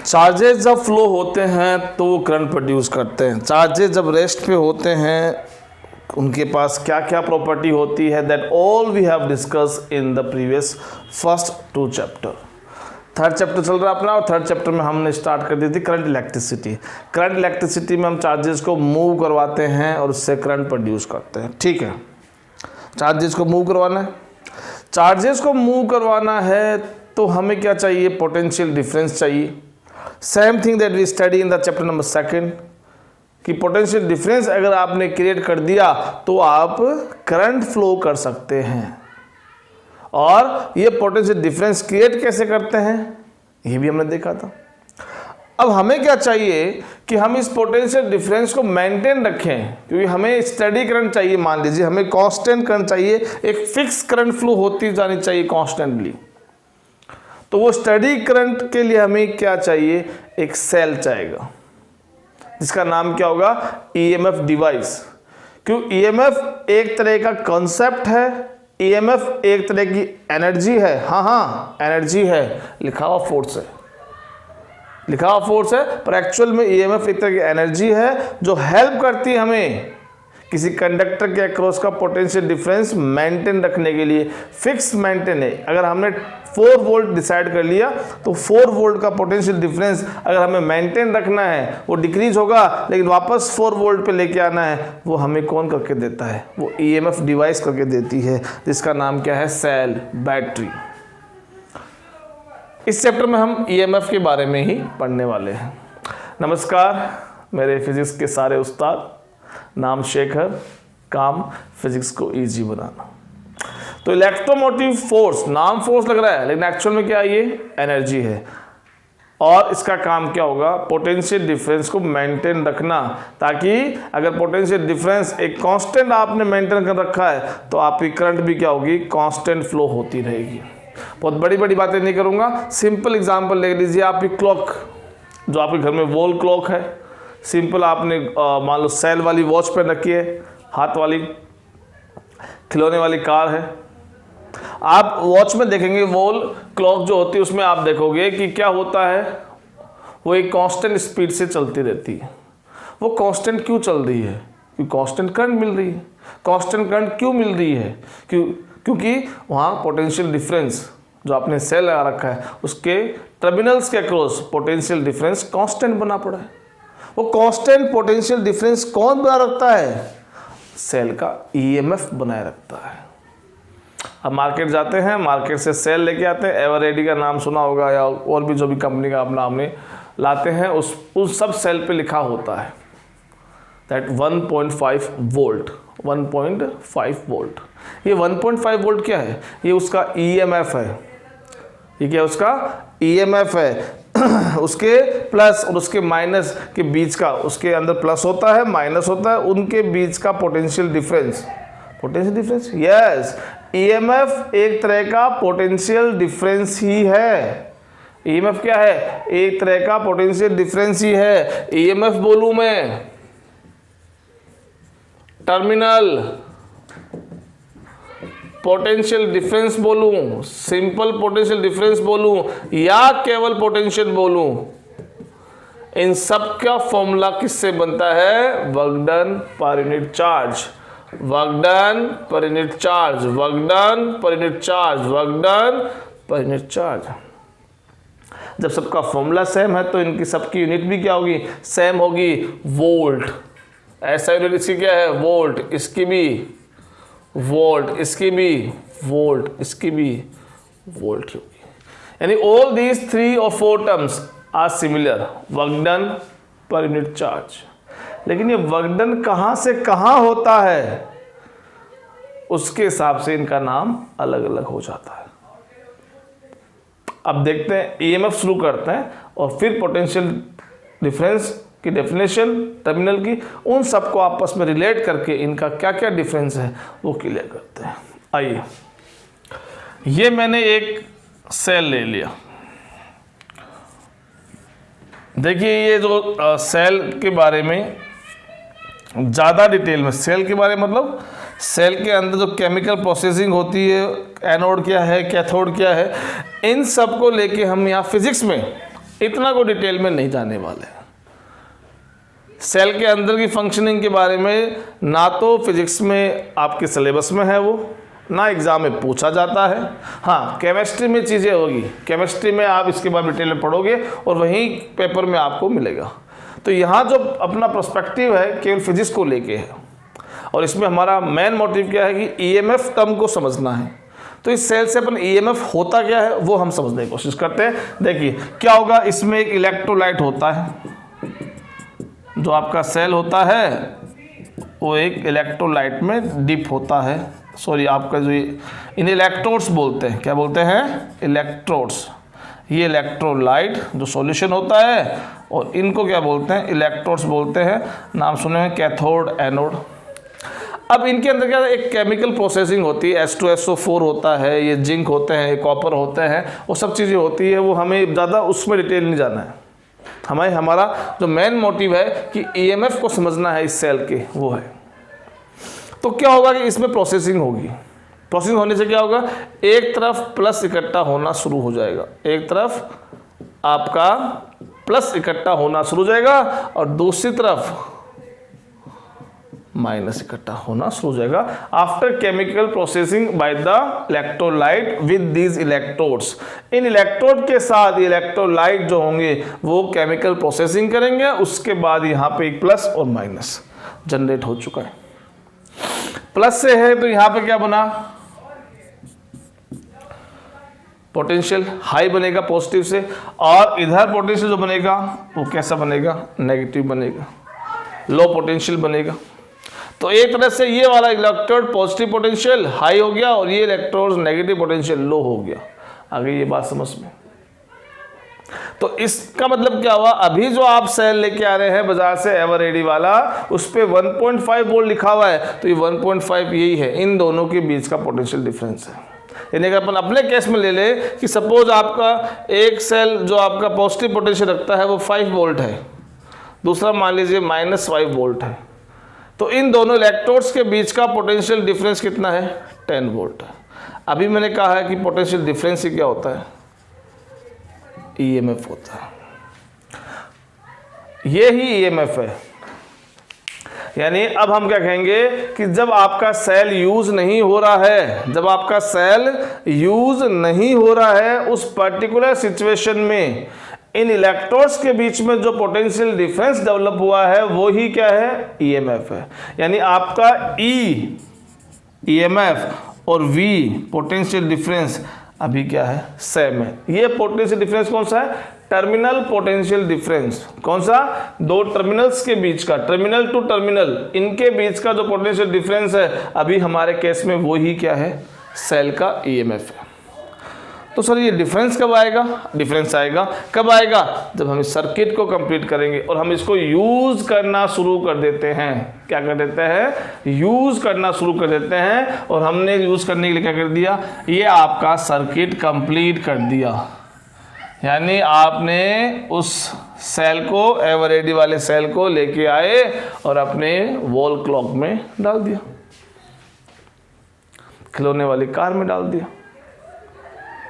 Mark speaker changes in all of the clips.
Speaker 1: Charges जब flow होते हैं तो वो करंट प्रोड्यूस करते हैं। चार्जेस जब रेस्ट पे होते हैं उनके पास क्या क्या प्रॉपर्टी होती है, that all we have discuss in the previous first 2 chapter. Third chapter चल रहा है अपना, और थर्ड चैप्टर में हमने स्टार्ट कर दी थी करंट इलेक्ट्रिसिटी। करंट इलेक्ट्रिसिटी में हम चार्जेस को मूव करवाते हैं और उससे करंट प्रोड्यूस करते हैं। ठीक है, चार्जेस को मूव करवाना है। चार्जेस को मूव करवाना है तो हमें क्या चाहिए, पोटेंशियल डिफरेंस चाहिए। Same thing that we study in the chapter number 2 कि पोटेंशियल डिफरेंस अगर आपने क्रिएट कर दिया तो आप करंट फ्लो कर सकते हैं। और ये पोटेंशियल डिफरेंस क्रिएट कैसे करते हैं ये भी हमने देखा था। अब हमें क्या चाहिए कि हम इस पोटेंशियल डिफरेंस को मेंटेन रखें, क्योंकि हमें स्टडी करंट चाहिए। मान लीजिए हमें कांस्टेंट करंट चाहिए, एक फिक्स करंट फ्लो होती जानी चाहिए कॉन्स्टेंटली। तो वो स्टडी करंट के लिए हमें क्या चाहिए, एक सेल चाहिएगा जिसका नाम क्या होगा, ईएमएफ डिवाइस। क्यों, ईएमएफ एक तरह का कॉन्सेप्ट है, ईएमएफ एक तरह की एनर्जी है। हाँ एनर्जी है, लिखा हुआ फोर्स है, लिखा हुआ फोर्स है, पर एक्चुअल में ईएमएफ एक तरह की एनर्जी है जो हेल्प करती है हमें किसी कंडक्टर के अक्रॉस का पोटेंशियल डिफरेंस मेंटेन रखने के लिए। फिक्स मेंटेन है। अगर हमने 4 वोल्ट डिसाइड कर लिया तो 4 वोल्ट का पोटेंशियल डिफरेंस अगर हमें मेंटेन रखना है, वो डिक्रीज होगा लेकिन वापस 4 वोल्ट पे लेके आना है, वो हमें कौन करके देता है, वो ईएमएफ डिवाइस करके देती है, जिसका नाम क्या है, सेल, बैटरी। इस चैप्टर में हम ईएमएफ के बारे में ही पढ़ने वाले हैं। नमस्कार, मेरे फिजिक्स के सारे उस्ताद, नाम शेखर, काम फिजिक्स को इजी बनाना। तो इलेक्ट्रोमोटिव फोर्स, नाम फोर्स लग रहा है लेकिन एक्चुअल में क्या है, ये एनर्जी है। और इसका काम क्या होगा, पोटेंशियल डिफरेंस को मेंटेन रखना, ताकि अगर पोटेंशियल डिफरेंस एक कांस्टेंट आपने मेंटेन कर रखा है तो आपकी करंट भी क्या होगी, कांस्टेंट फ्लो होती रहेगी। बहुत बड़ी बड़ी बातें नहीं करूँगा, सिंपल एग्जाम्पल ले लीजिए। आपकी क्लॉक, जो आपके घर में वॉल क्लॉक है, सिंपल आपने मान लो सेल वाली वॉच पे रखी है, हाथ वाली, खिलौने वाली कार है। आप वॉच में देखेंगे वॉल क्लॉक जो होती है उसमें आप देखोगे कि क्या होता है, वो एक कांस्टेंट स्पीड से चलती रहती है। वो कांस्टेंट क्यों चल रही है, क्योंकि कांस्टेंट करंट मिल रही है। कांस्टेंट करंट क्यों मिल रही है, क्योंकि वहाँ पोटेंशियल डिफरेंस जो आपने सेल लगा रखा है उसके टर्मिनल्स के अक्रॉस पोटेंशियल डिफरेंस कांस्टेंट बना पड़ा है। वो कांस्टेंट पोटेंशियल डिफरेंस कौन बनाए रखता है, सेल का ईएमएफ बनाए रखता है। अब मार्केट जाते हैं, मार्केट से सेल लेके आते हैं, एवरेडी का नाम सुना होगा या और भी जो भी कंपनी का अपना हमने लाते हैं, उस सब सेल पे लिखा होता है दैट 1.5 वोल्ट, 1.5 वोल्ट। ये 1.5 वोल्ट क्या है, ये उसका ईएमएफ है। ये क्या उसका ईएमएफ है। उसके प्लस और उसके माइनस के बीच का, उसके अंदर प्लस होता है माइनस होता है, उनके बीच का potential difference. Potential difference, yes, EMF एक तरह का पोटेंशियल डिफरेंस ही है। ईएमएफ क्या है, एक तरह का पोटेंशियल डिफरेंस ही है। ईएमएफ बोलूं मैं टर्मिनल, पोटेंशियल डिफरेंस बोलूं, सिंपल पोटेंशियल डिफरेंस बोलूं या केवल पोटेंशियल बोलूं, इन सब का फॉर्मूला किससे बनता है, work done per unit charge, work done per unit charge, work done per unit charge, work done per unit charge. जब सबका फॉर्मूला सेम है तो इनकी सबकी यूनिट भी क्या होगी, सेम होगी, वोल्ट। ऐसा यूनिट इसकी क्या है, वोल्ट, इसकी भी वोल्ट, इसकी भी वोल्ट, इसकी भी वोल्ट होगी। यानी ऑल दीज 3 और 4 terms are similar, work done per unit charge. लेकिन ये वर्क डन कहाँ से कहाँ होता है, उसके हिसाब से इनका नाम अलग अलग हो जाता है। अब देखते हैं, ईएमएफ शुरू करते हैं और फिर पोटेंशियल डिफरेंस की डेफिनेशन, टर्मिनल की, उन सबको आपस में रिलेट करके इनका क्या क्या डिफरेंस है वो क्लियर करते हैं। आइए, ये मैंने एक सेल ले लिया। देखिए ये जो सेल के बारे में ज़्यादा डिटेल में, सेल के बारे में मतलब सेल के अंदर जो केमिकल प्रोसेसिंग होती है, एनोड क्या है, कैथोड क्या है, इन सब को लेके हम यहाँ फिजिक्स में इतना को डिटेल में नहीं जाने वाले। सेल के अंदर की फंक्शनिंग के बारे में ना तो फिजिक्स में आपके सिलेबस में है वो, ना एग्ज़ाम में पूछा जाता है। हाँ, केमिस्ट्री में चीज़ें होगी, केमिस्ट्री में आप इसके बाद डिटेल में पढ़ोगे और वहीं पेपर में आपको मिलेगा। तो यहाँ जो अपना पर्सपेक्टिव है केवल फिजिक्स को लेके है, और इसमें हमारा मेन मोटिव क्या है कि ईएमएफ टर्म को समझना है। तो इस सेल से अपन ईएमएफ होता क्या है वो हम समझने की कोशिश करते हैं। देखिए क्या होगा, इसमें एक इलेक्ट्रोलाइट होता है, जो आपका सेल होता है वो एक इलेक्ट्रोलाइट में डिप होता है। सॉरी, आपका जो इन इलेक्ट्रोड्स बोलते हैं, क्या बोलते हैं, इलेक्ट्रोड्स। ये इलेक्ट्रोलाइट जो सॉल्यूशन होता है, और इनको क्या बोलते हैं, इलेक्ट्रोड्स बोलते हैं। नाम सुने हैं, कैथोड, एनोड। अब इनके अंदर क्या है, एक केमिकल प्रोसेसिंग होती है, H2SO4 होता है, ये जिंक होते हैं, कॉपर होते हैं, वो सब चीज़ें होती है। वो हमें ज़्यादा उसमें डिटेल नहीं जाना है। हमारा जो मेन मोटिव है कि ईएमएफ को समझना है इस सेल के, वो है। तो क्या होगा कि इसमें प्रोसेसिंग होगी। प्रोसेसिंग होने से क्या होगा, एक तरफ प्लस इकट्ठा होना शुरू हो जाएगा, एक तरफ आपका प्लस इकट्ठा होना शुरू हो जाएगा और दूसरी तरफ माइनस इकट्ठा होना शुरू हो जाएगा after chemical processing by the electrolyte with these electrodes. In electrode के साथ इलेक्ट्रोलाइट जो होंगे वो केमिकल प्रोसेसिंग करेंगे, उसके बाद यहाँ पे एक प्लस और माइनस जनरेट हो चुका है। प्लस से है तो यहाँ पे क्या बना, पोटेंशियल हाई बनेगा पॉजिटिव से, और इधर पोटेंशियल जो बनेगा वो कैसा बनेगा, नेगेटिव बनेगा, लो पोटेंशियल बनेगा। तो एक तरह से ये वाला इलेक्ट्रोड पॉजिटिव पोटेंशियल हाई हो गया और ये इलेक्ट्रोड नेगेटिव पोटेंशियल लो हो गया। आगे ये बात समझ में। तो इसका मतलब क्या हुआ, अभी जो आप सेल लेके आ रहे हैं बाजार से एवरेडी वाला, उस पे 1.5 वोल्ट लिखा हुआ है, तो ये 1.5 यही है, इन दोनों के बीच का पोटेंशियल डिफरेंस है। यानी अगर अपन अपने केस में ले ले कि सपोज आपका एक सेल जो आपका पॉजिटिव पोटेंशियल रखता है वो 5 वोल्ट है, दूसरा मान लीजिए -5 वोल्ट है, तो इन दोनों इलेक्ट्रोड्स के बीच का पोटेंशियल डिफरेंस कितना है, 10 वोल्ट है। अभी मैंने कहा है कि पोटेंशियल डिफरेंस ही क्या होता है, ईएमएफ होता है। ये ही ईएमएफ है। यानी अब हम क्या कहेंगे कि जब आपका सेल यूज नहीं हो रहा है, जब आपका सेल यूज नहीं हो रहा है, उस पर्टिकुलर सिचुएशन में इन इलेक्ट्रोड्स के बीच में जो पोटेंशियल डिफरेंस डेवलप हुआ है वो ही क्या है, ईएमएफ है। यानी आपका ईएमएफ और वी पोटेंशियल डिफरेंस अभी क्या है, सेम है। ये पोटेंशियल डिफरेंस कौन सा है, टर्मिनल पोटेंशियल डिफरेंस। कौन सा, दो टर्मिनल्स के बीच का, टर्मिनल टू टर्मिनल, इनके बीच का जो पोटेंशियल डिफरेंस है अभी हमारे केस में वो ही क्या है, सेल का ईएमएफ है। तो सर ये डिफरेंस कब आएगा, डिफरेंस आएगा कब आएगा, जब हम इस सर्किट को कंप्लीट करेंगे और हम इसको यूज करना शुरू कर देते हैं। क्या कर देते हैं, यूज करना शुरू कर देते हैं। और हमने यूज करने के लिए क्या कर दिया, ये आपका सर्किट कंप्लीट कर दिया। यानी आपने उस सेल को, एवरेडी वाले सेल को लेके आए और अपने वॉल क्लॉक में डाल दिया, खिलौने वाली कार में डाल दिया,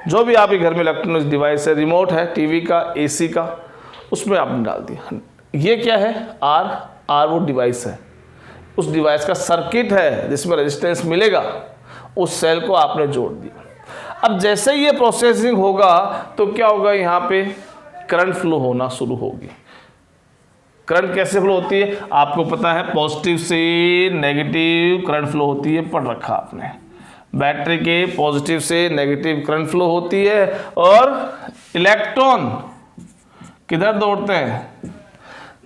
Speaker 1: जो भी आपके घर में इलेक्ट्रॉनिक्स डिवाइस है, रिमोट है, टीवी का, एसी का, उसमें आपने डाल दिया। ये क्या है, आर वो डिवाइस है, उस डिवाइस का सर्किट है जिसमें रेजिस्टेंस मिलेगा, उस सेल को आपने जोड़ दिया। अब जैसे ही ये प्रोसेसिंग होगा तो क्या होगा, यहाँ पे करंट फ्लो होना शुरू होगी। करंट कैसे फ्लो होती है आपको पता है, पॉजिटिव से नेगेटिव करंट फ्लो होती है, पढ़ रखा आपने। बैटरी के पॉजिटिव से नेगेटिव करंट फ्लो होती है और इलेक्ट्रॉन किधर दौड़ते हैं,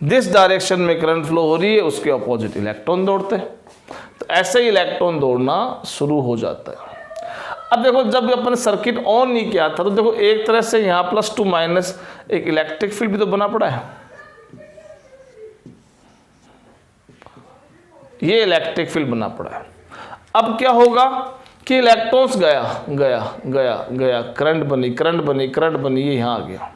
Speaker 1: जिस डायरेक्शन में करंट फ्लो हो रही है उसके अपोजिट इलेक्ट्रॉन दौड़ते हैं। तो ऐसे ही इलेक्ट्रॉन दौड़ना शुरू हो जाता है। अब देखो जब अपन सर्किट ऑन नहीं किया था तो देखो एक तरह से यहाँ प्लस टू माइनस एक इलेक्ट्रिक फील्ड भी तो बना पड़ा है। ये इलेक्ट्रिक फील्ड बना पड़ा है। अब क्या होगा कि इलेक्ट्रॉन्स गया गया गया गया, करंट बनी करंट बनी करंट बनी, ये यहाँ आ गया।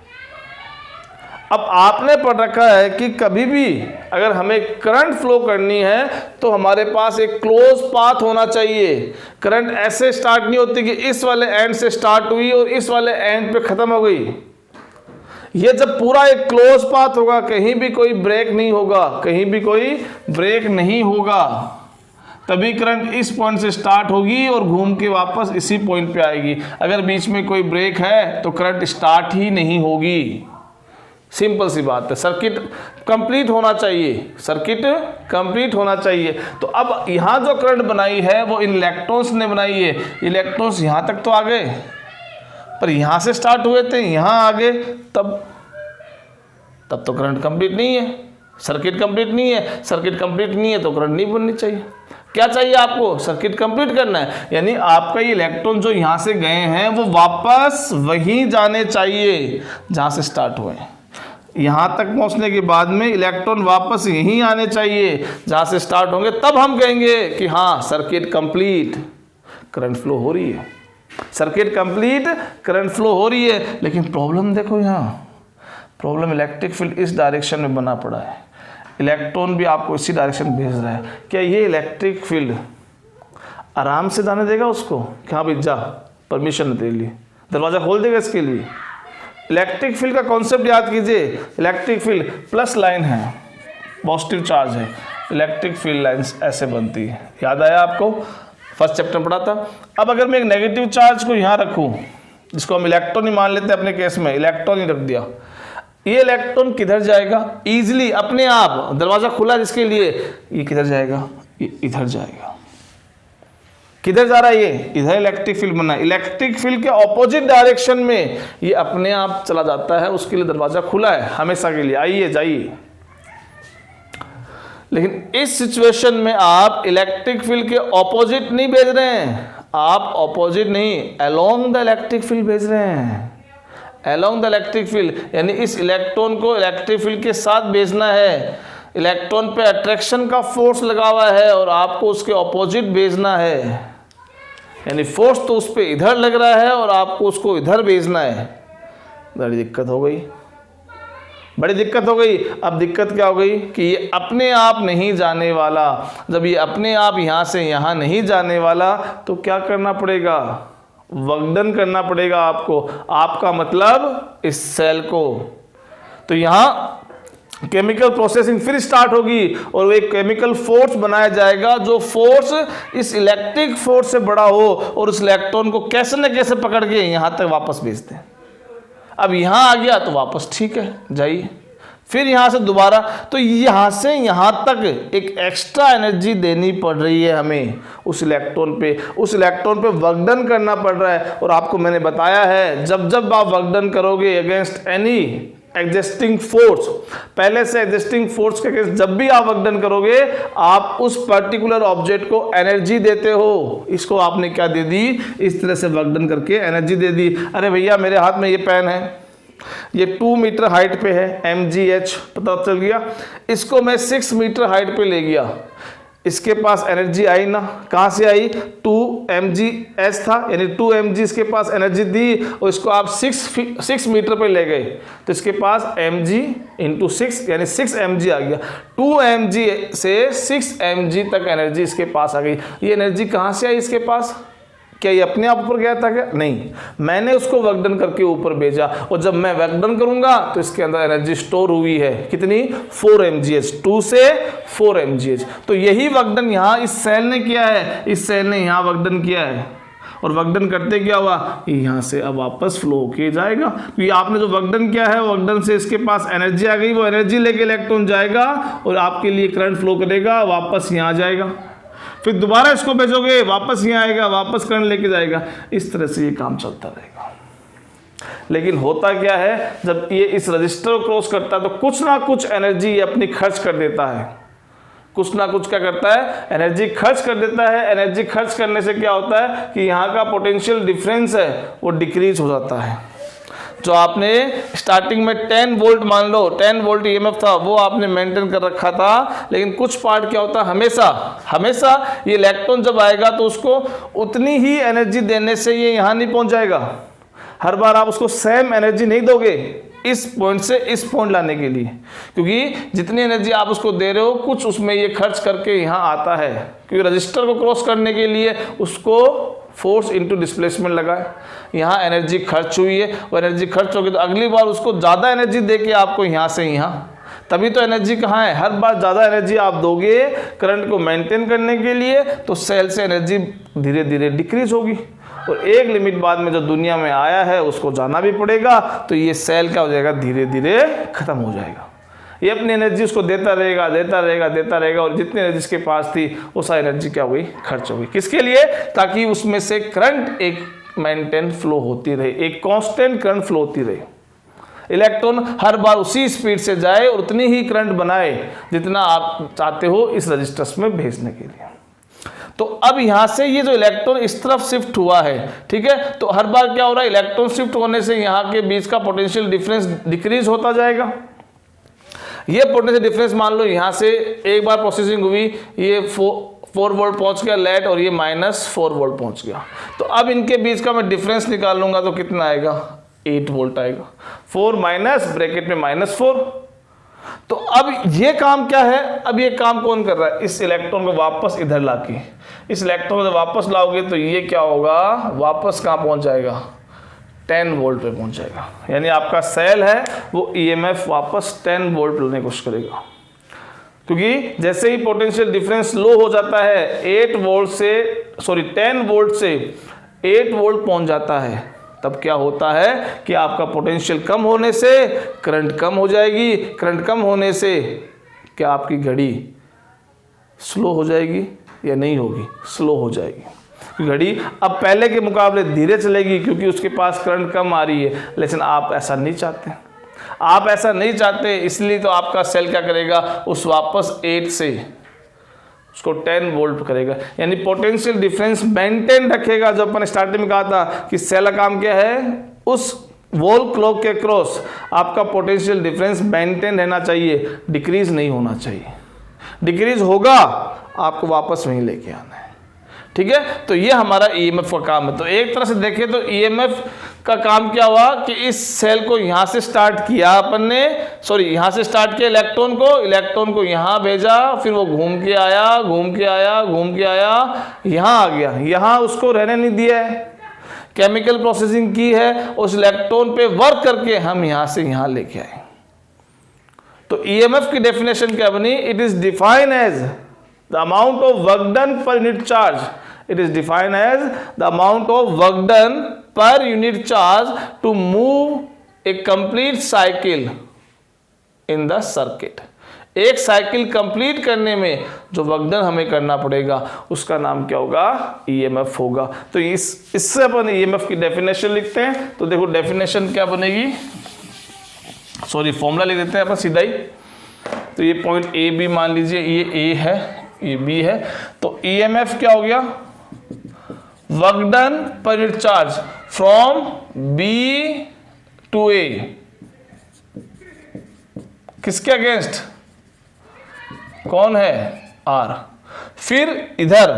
Speaker 1: अब आपने पढ़ रखा है कि कभी भी अगर हमें करंट फ्लो करनी है तो हमारे पास एक क्लोज पाथ होना चाहिए। करंट ऐसे स्टार्ट नहीं होती कि इस वाले एंड से स्टार्ट हुई और इस वाले एंड पे खत्म हो गई। ये जब पूरा एक क्लोज पाथ होगा, कहीं भी कोई ब्रेक नहीं होगा, कहीं भी कोई ब्रेक नहीं होगा, तभी करंट इस पॉइंट से स्टार्ट होगी और घूम के वापस इसी पॉइंट पे आएगी। अगर बीच में कोई ब्रेक है तो करंट स्टार्ट ही नहीं होगी। सिंपल सी बात है। सर्किट कंप्लीट होना चाहिए, सर्किट कंप्लीट होना चाहिए। तो अब यहाँ जो करंट बनाई है वो इन इलेक्ट्रॉन्स ने बनाई है। इलेक्ट्रॉन्स यहाँ तक तो आ गए, पर यहाँ से स्टार्ट हुए थे, यहाँ आ गए, तब तो करंट कंप्लीट नहीं है, सर्किट कंप्लीट नहीं है। सर्किट कंप्लीट नहीं है तो करंट नहीं बननी चाहिए। क्या चाहिए आपको? सर्किट कंप्लीट करना है, यानी आपका ये इलेक्ट्रॉन जो यहाँ से गए हैं वो वापस वहीं जाने चाहिए जहाँ से स्टार्ट हुए हैं। यहाँ तक पहुँचने के बाद में इलेक्ट्रॉन वापस यहीं आने चाहिए जहाँ से स्टार्ट होंगे, तब हम कहेंगे कि हाँ सर्किट कंप्लीट, करंट फ्लो हो रही है। सर्किट कंप्लीट, करंट फ्लो हो रही है। लेकिन प्रॉब्लम देखो, यहाँ प्रॉब्लम इलेक्ट्रिक फील्ड इस डायरेक्शन में बना पड़ा है, इलेक्ट्रॉन भी आपको इसी डायरेक्शन भेज रहा है। क्या ये इलेक्ट्रिक फील्ड आराम से जाने देगा उसको कि हाँ भाई जा, परमिशन दे ली, दरवाज़ा खोल देगा इसके लिए? इलेक्ट्रिक फील्ड का कॉन्सेप्ट याद कीजिए। इलेक्ट्रिक फील्ड प्लस लाइन है, पॉजिटिव चार्ज है, इलेक्ट्रिक फील्ड लाइन्स ऐसे बनती है। याद आया आपको? फर्स्ट चैप्टर पढ़ा था। अब अगर मैं एक नेगेटिव चार्ज को यहाँ रखूँ, जिसको हम इलेक्ट्रॉन ही मान लेते हैं अपने केस में, इलेक्ट्रॉन ही रख दिया, ये इलेक्ट्रॉन किधर जाएगा? इजीली अपने आप, दरवाजा खुला जिसके लिए, ये किधर जाएगा? ये इधर जाएगा। किधर जा रहा है ये? इधर इलेक्ट्रिक फील्ड बना है। इलेक्ट्रिक फील्ड के ऑपोजिट डायरेक्शन में ये अपने आप चला जाता है, उसके लिए दरवाजा खुला है हमेशा के लिए, आइए जाइए। लेकिन इस सिचुएशन में आप इलेक्ट्रिक फील्ड के ऑपोजिट नहीं भेज रहे हैं, आप ऑपोजिट नहीं, अलोंग द इलेक्ट्रिक फील्ड भेज रहे हैं। अलोंग द इलेक्ट्रिक फील्ड, यानी इस इलेक्ट्रॉन को इलेक्ट्रिक फील्ड के साथ भेजना है। इलेक्ट्रॉन पे अट्रैक्शन का फोर्स लगा हुआ है और आपको उसके ऑपोजिट भेजना है, यानी फोर्स तो उस पर इधर लग रहा है और आपको उसको इधर भेजना है। बड़ी दिक्कत हो गई, बड़ी दिक्कत हो गई। अब दिक्कत क्या हो गई कि ये अपने आप नहीं जाने वाला। जब ये अपने आप यहाँ से यहाँ नहीं जाने वाला तो क्या करना पड़ेगा? वर्कडन करना पड़ेगा आपको। आपका मतलब इस सेल को। तो यहाँ केमिकल प्रोसेसिंग फिर स्टार्ट होगी और वो एक केमिकल फोर्स बनाया जाएगा, जो फोर्स इस इलेक्ट्रिक फोर्स से बड़ा हो और उस इलेक्ट्रॉन को कैसे न कैसे पकड़ के यहाँ तक वापस भेज दें। अब यहाँ आ गया तो वापस ठीक है, जाइए। फिर यहाँ से दोबारा, तो यहाँ से यहाँ तक एक एक्स्ट्रा एनर्जी देनी पड़ रही है हमें उस इलेक्ट्रॉन पे। उस इलेक्ट्रॉन पे वर्कडन करना पड़ रहा है। और आपको मैंने बताया है, जब जब आप वर्कडन करोगे अगेंस्ट एनी एग्जिस्टिंग फोर्स, पहले से एग्जिस्टिंग फोर्स के अगेंस्ट जब भी आप वर्कडन करोगे, आप उस पर्टिकुलर ऑब्जेक्ट को एनर्जी देते हो। इसको आपने क्या दे दी? इस तरह से वर्कडन करके एनर्जी दे दी। अरे भैया मेरे हाथ में ये पेन है, ये 2 मीटर हाइट पे है, mgh पता चल गया। इसको मैं 6 मीटर हाइट पे ले गया, इसके पास एनर्जी आई ना? कहाँ से आई? 2 mgh था, यानी 2 mg इसके पास एनर्जी दी और इसको आप 6 मीटर पे ले गए तो इसके पास mg इंटू 6 यानी 6 mg आ गया। 2 mg से 6 mg तक एनर्जी इसके पास आ गई। ये एनर्जी कहाँ से आई इसके पास? क्या ये अपने आप ऊपर गया था क्या? नहीं, मैंने उसको वर्कडन करके ऊपर भेजा। और जब मैं वर्कडन करूंगा तो इसके अंदर एनर्जी स्टोर हुई है, कितनी? 4 mgh, 2 से 4 mgh। तो यही वर्कडन यहाँ इस सेल ने किया है, इस सेल ने यहाँ वर्कडन किया है। और वर्कडन करते क्या हुआ? यहाँ से अब वापस फ्लो होके जाएगा, क्योंकि आपने जो वर्कडन किया है, वर्कडन से इसके पास एनर्जी आ गई, वो एनर्जी लेके इलेक्ट्रॉन जाएगा और आपके लिए करंट फ्लो करेगा, वापस यहाँ जाएगा। फिर दोबारा इसको भेजोगे, वापस यहाँ आएगा, वापस करंट लेके जाएगा। इस तरह से ये काम चलता रहेगा। लेकिन होता क्या है, जब ये इस रजिस्टर को क्रॉस करता है तो कुछ ना कुछ एनर्जी ये अपनी खर्च कर देता है। कुछ ना कुछ क्या करता है? एनर्जी खर्च कर देता है। एनर्जी खर्च करने से क्या होता है कि यहाँ का पोटेंशियल डिफरेंस है वो डिक्रीज हो जाता है। जो आपने स्टार्टिंग में 10 वोल्ट मान लो, 10 वोल्ट ईएमएफ था, वो आपने मेंटेन कर रखा था। लेकिन कुछ पार्ट क्या होता है, हमेशा ये इलेक्ट्रॉन जब आएगा तो उसको उतनी ही एनर्जी देने से ये यहाँ नहीं पहुँच जाएगा। हर बार आप उसको सेम एनर्जी नहीं दोगे इस पॉइंट से इस पॉइंट लाने के लिए, क्योंकि जितनी एनर्जी आप उसको दे रहे हो कुछ उसमें ये खर्च करके यहाँ आता है, क्योंकि रजिस्टर को क्रॉस करने के लिए उसको फोर्स इनटू डिस्प्लेसमेंट लगा है, यहाँ एनर्जी खर्च हुई है, और एनर्जी खर्च होगी तो अगली बार उसको ज़्यादा एनर्जी दे के आपको यहाँ से यहाँ, तभी तो एनर्जी कहाँ है, हर बार ज़्यादा एनर्जी आप दोगे करंट को मेंटेन करने के लिए, तो सेल से एनर्जी धीरे धीरे डिक्रीज होगी, और एक लिमिट बाद में जो दुनिया में आया है उसको जाना भी पड़ेगा, तो ये सेल क्या हो जाएगा, धीरे धीरे खत्म हो जाएगा। ये अपनी एनर्जी उसको देता रहेगा देता रहेगा देता रहेगा, और जितनी एनर्जी इसके पास थी वो सारी एनर्जी क्या हो गई, खर्च हो गई। किसके लिए, ताकि उसमें से करंट एक मेंटेन फ्लो होती रहे, एक कांस्टेंट करंट फ्लो होती रहे। इलेक्ट्रॉन हर बार उसी स्पीड से जाए और उतनी ही करंट बनाए जितना आप चाहते हो इस रजिस्टर्स में भेजने के लिए। तो अब यहां से ये जो इलेक्ट्रॉन इस तरफ शिफ्ट हुआ है, ठीक है, तो हर बार क्या हो रहा है, इलेक्ट्रॉन शिफ्ट होने से यहां के बीच का पोटेंशियल डिफरेंस डिक्रीज होता जाएगा। ये पोटेंशियल डिफरेंस मान लो यहां से एक बार प्रोसेसिंग हुई, ये 4 वोल्ट पहुंच गया लेट, और ये -4 वोल्ट पहुंच गया, तो अब इनके बीच का मैं डिफरेंस निकाल लूंगा तो कितना आएगा, 8 वोल्ट आएगा। 4 माइनस ब्रैकेट में -4, तो अब ये काम क्या है, अब ये काम कौन कर रहा है, इस इलेक्ट्रॉन को वापस इधर लाके, इस इलेक्ट्रॉन को वापस लाओगे तो ये क्या होगा, वापस कहाँ पहुंच जाएगा, 10 वोल्ट पे पहुंच जाएगा। यानी आपका सेल है वो ईएमएफ वापस 10 वोल्ट लेने की कोशिश करेगा, क्योंकि जैसे ही पोटेंशियल डिफरेंस लो हो जाता है 10 वोल्ट से 8 वोल्ट पहुंच जाता है, तब क्या होता है कि आपका पोटेंशियल कम होने से करंट कम हो जाएगी, करंट कम होने से क्या आपकी घड़ी स्लो हो जाएगी या नहीं होगी, स्लो हो जाएगी। घड़ी अब पहले के मुकाबले धीरे चलेगी क्योंकि उसके पास करंट कम आ रही है, लेकिन आप ऐसा नहीं चाहते, आप ऐसा नहीं चाहते, इसलिए तो आपका सेल क्या करेगा, उस वापस 8 से उसको 10 वोल्ट करेगा, यानी पोटेंशियल डिफरेंस मेंटेन रखेगा। जो अपन स्टार्टिंग में कहा था कि सेल का काम क्या है, उस वोल क्लॉक के क्रॉस आपका पोटेंशियल डिफरेंस मेंटेन रहना चाहिए, डिक्रीज नहीं होना चाहिए। डिक्रीज होगा आपको वापस वहीं लेके आना है, ठीक है। तो ये हमारा ईएमएफ का काम है। तो एक तरह से देखें तो ईएमएफ का काम क्या हुआ कि इस सेल को यहां से स्टार्ट किया अपन ने, यहां से स्टार्ट किया इलेक्ट्रॉन को यहां भेजा, फिर वो घूम के आया यहां आ गया, यहां उसको रहने नहीं दिया है, केमिकल प्रोसेसिंग की है, उस इलेक्ट्रॉन पे वर्क करके हम यहां से यहां लेके आए। तो ईएमएफ की डेफिनेशन क्या बनी, it is defined as the amount of work done per unit charge, it is defined as the amount of work done per unit charge to move a complete cycle in the circuit। एक cycle complete करने में जो work done हमें करना पड़ेगा उसका नाम क्या होगा, ईएमएफ होगा। तो इससे अपन ईएमएफ की डेफिनेशन लिखते हैं। तो देखो डेफिनेशन क्या बनेगी, फॉर्मूला लिख देते हैं अपन सीधा ही। तो ये पॉइंट ए बी मान लीजिए, ये ए है ये बी है, तो ईएमएफ क्या हो गया, work done per unit charge from B to A, किसके अगेंस्ट, कौन है, आर। फिर इधर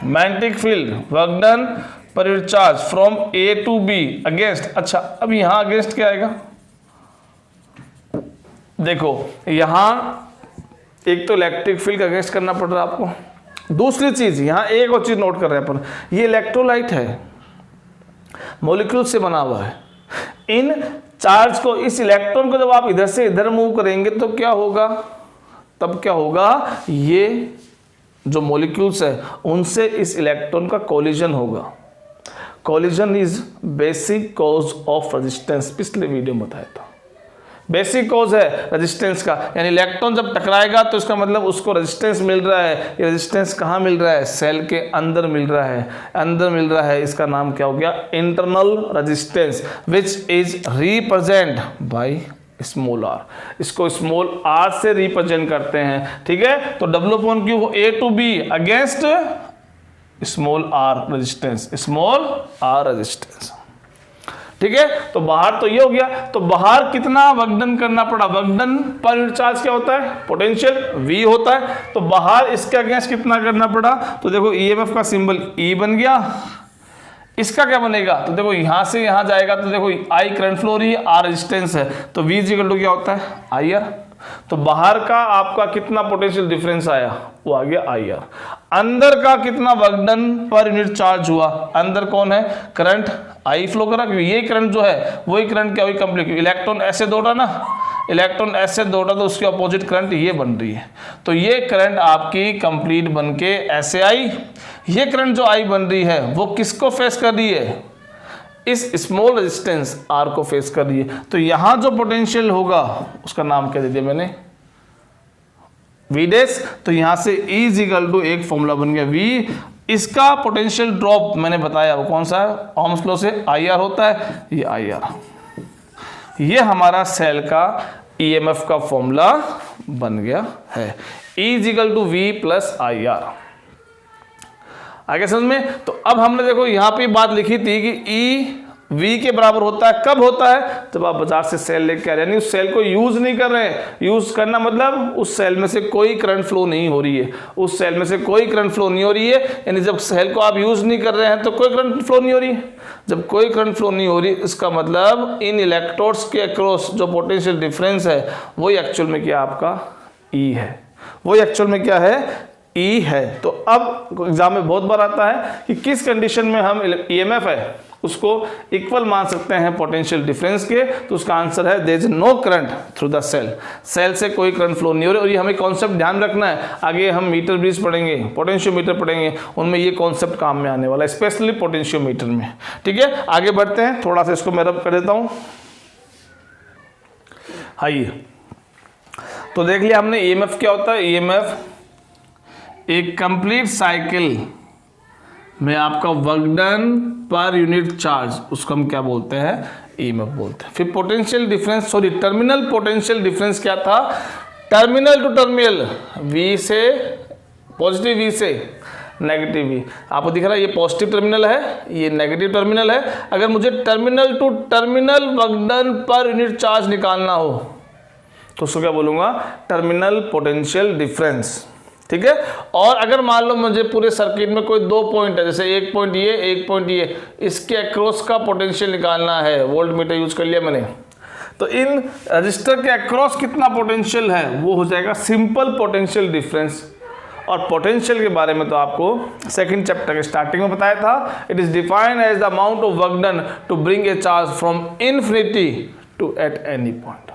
Speaker 1: magnetic field work done per unit charge from A to B against. अच्छा अब यहां अगेंस्ट क्या आएगा, देखो यहां एक तो इलेक्ट्रिक फील्ड का अगेंस्ट करना पड़ रहा है आपको, दूसरी चीज यहां एक और चीज नोट कर रहे हैं अपन, ये इलेक्ट्रोलाइट है, मॉलिक्यूल से बना हुआ है। इन चार्ज को, इस इलेक्ट्रॉन को जब आप इधर से इधर मूव करेंगे तो क्या होगा, तब क्या होगा, ये जो मॉलिक्यूल्स है उनसे इस इलेक्ट्रॉन का कोलिजन होगा। Collision is basic cause of resistance, पिछले वीडियो में बताया था। बेसिक कॉज है रेजिस्टेंस का, यानी इलेक्ट्रॉन जब टकराएगा तो इसका मतलब उसको रेजिस्टेंस मिल रहा है। ये रेजिस्टेंस कहाँ मिल रहा है, सेल के अंदर मिल रहा है, अंदर मिल रहा है। इसका नाम क्या हो गया, internal resistance, which is represent by small r. इसको स्मॉल आर से रिप्रेजेंट करते हैं, ठीक है। तो W/Q a to B against small r resistance, small r resistance, ठीक है। तो बाहर तो ये हो गया, तो बाहर कितना वर्क डन करना पड़ा, work done per unit charge क्या होता है, पोटेंशियल V होता है। तो बाहर इसके अगेंस्ट कितना करना पड़ा, तो देखो ईएमएफ का सिंबल E बन गया। इसका क्या बनेगा, तो देखो यहां से यहां जाएगा, तो देखो I करंट फ्लो रही है, R रेजिस्टेंस है, तो V = क्या होता है, IR। तो बाहर का आपका कितना पोटेंशियल डिफरेंस आया, वो आ गया IR। अंदर का कितना work done per unit charge हुआ, अंदर कौन है, करंट आई फ्लो करा, क्योंकि ये करंट जो है वही करंट क्या हुई, कंप्लीट, इलेक्ट्रॉन ऐसे दौड़ा ना, इलेक्ट्रॉन ऐसे दौड़ा तो उसकी अपोजिट करंट ये बन रही है, तो ये करंट आपकी कंप्लीट बन के ऐसे आई। ये करंट जो आई बन रही है वो किसको फेस कर रही है, इस स्मॉल रेजिस्टेंस आर को फेस कर रही है। तो यहां जो पोटेंशियल होगा उसका नाम क्या दे दिया मैंने, वी डैश। तो यहां से E इज इक्वल टू एक फॉर्मूला बन गया V, इसका पोटेंशियल ड्रॉप मैंने बताया वो कौन सा है, ओम्स लॉ से IR होता है, ये IR, ये हमारा सेल का EMF का फॉर्मूला बन गया है, E is equal to V plus IR। आगे समझ में। तो अब हमने देखो यहां पे बात लिखी थी कि E V के बराबर होता है, कब होता है, जब आप बाजार से सेल लेके आ रहे हैं, यानी उस सेल को यूज नहीं कर रहे हैं। यूज करना मतलब उस सेल में से कोई करंट फ्लो नहीं हो रही है, उस सेल में से कोई करंट फ्लो नहीं हो रही है, यानी जब सेल को आप यूज नहीं कर रहे हैं तो कोई करंट फ्लो नहीं हो रही है। जब कोई करंट फ्लो नहीं हो रही, इसका मतलब इन इलेक्ट्रोड्स के अक्रॉस जो पोटेंशियल डिफरेंस है वही एक्चुअल में क्या आपका E है, वही एक्चुअल में क्या है, E है। तो अब एग्जाम में बहुत बार आता है कि किस कंडीशन में हम EMF है उसको इक्वल मान सकते हैं पोटेंशियल डिफरेंस के, तो उसका आंसर है there is no current through the cell, cell से कोई करंट फ्लो नहीं हो रही। और ये हमें कॉन्सेप्ट ध्यान रखना है, आगे हम मीटर ब्रिज पढ़ेंगे, पोटेंशियोमीटर पढ़ेंगे, उनमें ये कॉन्सेप्ट काम में आने वाला है, स्पेशली पोटेंशियोमीटर में। ठीक है, आगे बढ़ते हैं, थोड़ा सा इसको मैं रब कर देता हूँ। आइए, तो देख लिया हमने EMF क्या होता है। EMF एक कंप्लीट साइकिल में आपका work done per unit charge, उसको हम क्या बोलते हैं, EMF बोलते हैं। फिर potential difference, sorry terminal potential difference क्या था, टर्मिनल टू टर्मिनल, V से पॉजिटिव, V से नेगेटिव V। आपको दिख रहा है ये पॉजिटिव टर्मिनल है, ये नेगेटिव टर्मिनल है। अगर मुझे terminal to terminal work done per unit charge निकालना हो तो उसको क्या बोलूँगा, टर्मिनल पोटेंशियल डिफरेंस। ठीक है, और अगर मान लो मुझे पूरे सर्किट में कोई दो पॉइंट है, जैसे एक पॉइंट ये, एक पॉइंट ये, इसके अक्रॉस का पोटेंशियल निकालना है, वोल्ट मीटर यूज कर लिया मैंने, तो इन रजिस्टर के अक्रॉस कितना पोटेंशियल है वो हो जाएगा सिंपल पोटेंशियल डिफरेंस। और पोटेंशियल के बारे में तो आपको सेकंड चैप्टर के स्टार्टिंग में बताया था, it is defined as the amount of work done to bring a charge from infinity to at any point.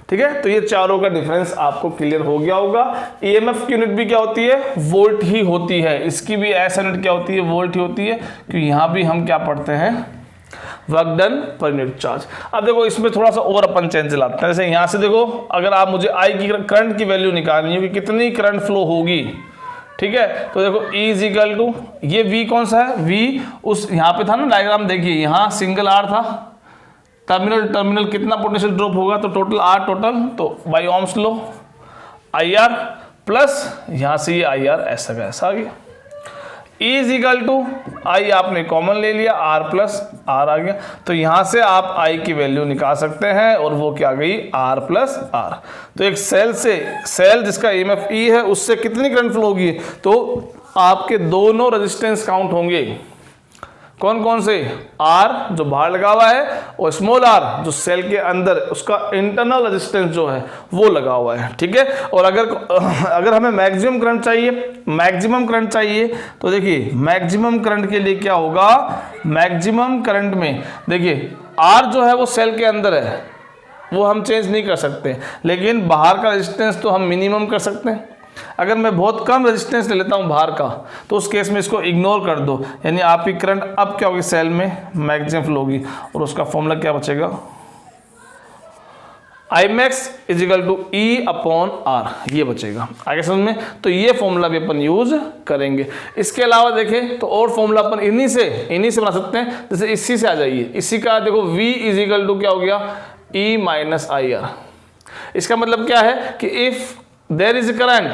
Speaker 1: ठीक है, तो ये चारों का डिफरेंस आपको क्लियर हो गया होगा। EMF की यूनिट भी क्या होती है, वोल्ट ही होती है, इसकी भी ऐसा यूनिट क्या होती है, वोल्ट ही होती है, क्योंकि यहाँ भी हम क्या पढ़ते हैं, work done per unit charge. अब देखो इसमें थोड़ा सा और अपन चेंज लाते हैं, जैसे यहाँ से देखो, अगर आप मुझे I की करंट की वैल्यू निकालनी है कि कितनी करंट फ्लो होगी, ठीक है, तो देखो E इज इक्वल टू, ये V कौन सा है, V उस यहाँ पे था ना डायग्राम, देखिए यहाँ सिंगल R था, टर्मिनल टर्मिनल कितना पोटेंशियल ड्रॉप होगा, तो टोटल R टोटल, तो by ohm's law IR plus यहाँ से ये IR ऐसा का ऐसा आ गया। E is equal to I आपने कॉमन ले लिया, R प्लस R आ गया, तो यहाँ से आप I की वैल्यू निकाल सकते हैं, और वो क्या आ गई, R प्लस R। तो एक सेल से, सेल जिसका EMF E है, उससे कितनी करंट फ्लो होगी, तो आपके दोनों रेजिस्टेंस काउंट होंगे, कौन कौन से, R जो बाहर लगा हुआ है, और स्मॉल r जो सेल के अंदर उसका इंटरनल रेजिस्टेंस जो है वो लगा हुआ है। ठीक है, और अगर हमें मैक्सिमम करंट चाहिए, मैक्सिमम करंट चाहिए, तो देखिए मैक्सिमम करंट के लिए क्या होगा, मैक्सिमम करंट में देखिए R जो है वो सेल के अंदर है, वो हम चेंज नहीं कर सकते, लेकिन बाहर का रेजिस्टेंस तो हम मिनिमम कर सकते हैं। अगर मैं बहुत कम रेजिस्टेंस ले लेता हूं बाहर का, तो उस केस में इसको इग्नोर कर दो, यानी आपकी करंट अब क्या होगी, सेल में मैक्सिमम फ्लो होगी, और उसका फॉर्मूला क्या बचेगा, Imax is equal to E upon R, ये बचेगा। आगे समझ में, तो ये फॉर्मूला भी अपन यूज करेंगे। इसके अलावा देखें तो और फॉर्मूला अपन इन्हीं से बना सकते हैं, जैसे इसी से आ जाइए, इसी का देखो V इज इक्वल टू क्या हो गया, E माइनस IR। इसका मतलब क्या है कि इफ देयर इज करंट,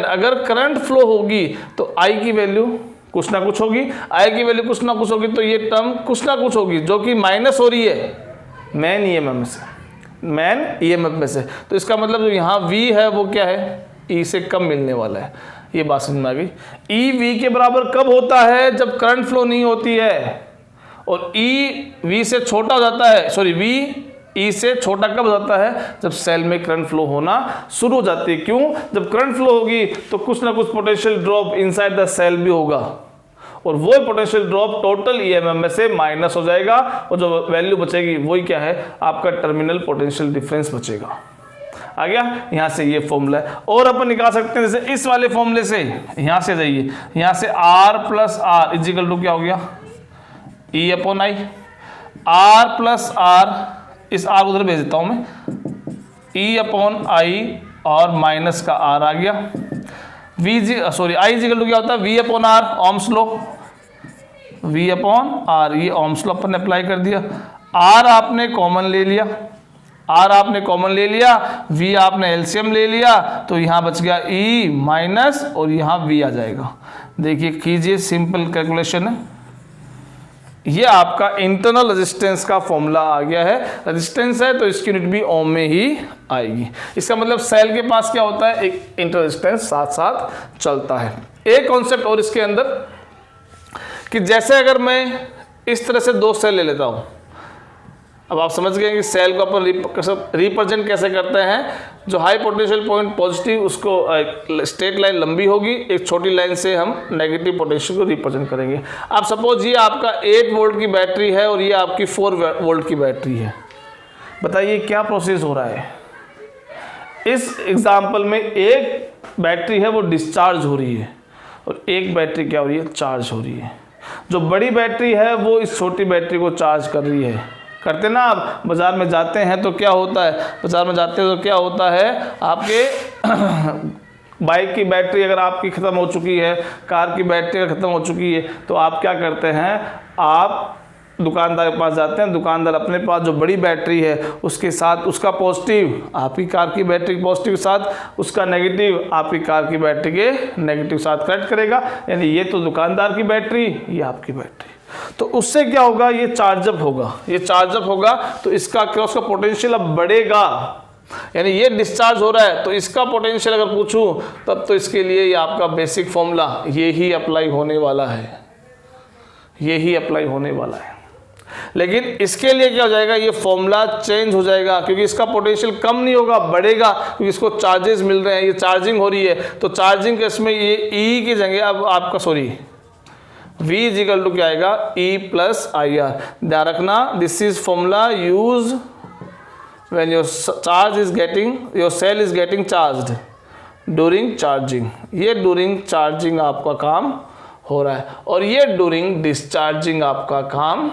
Speaker 1: अगर करंट फ्लो होगी तो I की वैल्यू कुछ ना कुछ होगी, I की वैल्यू कुछ ना कुछ होगी, तो ये टर्म कुछ ना कुछ होगी जो कि माइनस हो रही है मेन EMF में से। तो इसका मतलब जो यहाँ V है वो क्या है, E से कम मिलने वाला है। ये बात समझ में आ गई। E V के बराबर कब होता है, जब करंट फ्लो नहीं होती है, और E V से छोटा हो जाता है, सॉरी V ई से छोटा कब होता है? जब सेल में करंट फ्लो होना शुरू हो जाती है। क्यों? जब करंट फ्लो होगी तो कुछ ना कुछ potential drop inside the cell भी होगा, और वो पोटेंशियल ड्रॉप टोटल ईएमएफ में से माइनस हो जाएगा, और जो वैल्यू बचेगी वही क्या है? आपका टर्मिनल पोटेंशियल डिफरेंस बचेगा। आ गया? यहाँ से ये फॉर्मूला है। और अपन निकाल सकते हैं जैसे इस वाले फॉर्मूले से, यहाँ से जाइए, यहाँ से R plus r is equal to क्या हो गया? E upon I. R plus r, इस R उधर भेज देता हूँ मैं, E अपॉन आई और माइनस का R आ गया। आई इजिकल टू क्या होता है? V upon r, ohm's law, V upon r, ये ओम्स लॉ अपन ने अप्लाई कर दिया। R आपने कॉमन ले लिया, R आपने कॉमन ले लिया, V आपने एलसीएम ले लिया, तो यहाँ बच गया E माइनस और यहाँ V आ जाएगा। देखिए कीजिए, सिंपल कैलकुलेशन है। ये आपका इंटरनल रेजिस्टेंस का फॉर्मूला आ गया है। रेजिस्टेंस है तो इसकी यूनिट भी ओम में ही आएगी। इसका मतलब सेल के पास क्या होता है? एक इंटर रेजिस्टेंस साथ साथ चलता है। एक कॉन्सेप्ट और इसके अंदर कि जैसे अगर मैं इस तरह से दो सेल ले लेता हूँ, अब आप समझ गए कि सेल को अपन रिप्रेजेंट कैसे करते हैं। जो हाई पोटेंशियल पॉइंट पॉजिटिव, उसको स्ट्रेट लाइन लंबी होगी, एक छोटी लाइन से हम नेगेटिव पोटेंशियल को रिप्रेजेंट करेंगे। आप सपोज ये आपका 8 वोल्ट की बैटरी है और ये आपकी 4 वोल्ट की बैटरी है। बताइए क्या प्रोसेस हो रहा है? इस एग्जाम्पल में एक बैटरी है वो डिस्चार्ज हो रही है और एक बैटरी क्या हो रही है? चार्ज हो रही है। जो बड़ी बैटरी है वो इस छोटी बैटरी को चार्ज कर रही है। करते ना, आप बाज़ार में जाते हैं तो क्या होता है? बाज़ार में जाते हैं तो क्या होता है? आपके बाइक की बैटरी अगर आपकी ख़त्म हो चुकी है, कार की बैटरी अगर ख़त्म हो चुकी है, तो आप क्या करते हैं? आप दुकानदार के पास जाते हैं। दुकानदार अपने पास जो बड़ी बैटरी है उसके साथ उसका पॉजिटिव आपकी कार की बैटरी के पॉजिटिव के साथ, उसका नेगेटिव आपकी कार की बैटरी के नेगेटिव साथ कनेक्ट करेगा। यानी ये तो दुकानदार की बैटरी, ये आपकी बैटरी। तो उससे क्या होगा? ये चार्जअप होगा। ये चार्जअप होगा तो इसका क्या, उसका पोटेंशियल अब बढ़ेगा। यानी ये डिस्चार्ज हो रहा है तो इसका पोटेंशियल अगर पूछूं तब तो इसके लिए ये आपका बेसिक फॉर्मूला ये ही अप्लाई होने वाला है, ये ही अप्लाई होने वाला है। लेकिन इसके लिए क्या हो जाएगा? ये फॉर्मूला चेंज हो जाएगा, क्योंकि इसका पोटेंशियल कम नहीं होगा, बढ़ेगा, क्योंकि इसको चार्जेस मिल रहे हैं, ये चार्जिंग हो रही है। तो चार्जिंग के इसमें ये ई की जगह अब आपका V इजिकल टू क्या आएगा? E plus I R. ध्यान रखना, this is formula use when your cell is getting charged during charging. ये ड्यूरिंग चार्जिंग आपका काम हो रहा है और ये ड्यूरिंग डिस्चार्जिंग आपका काम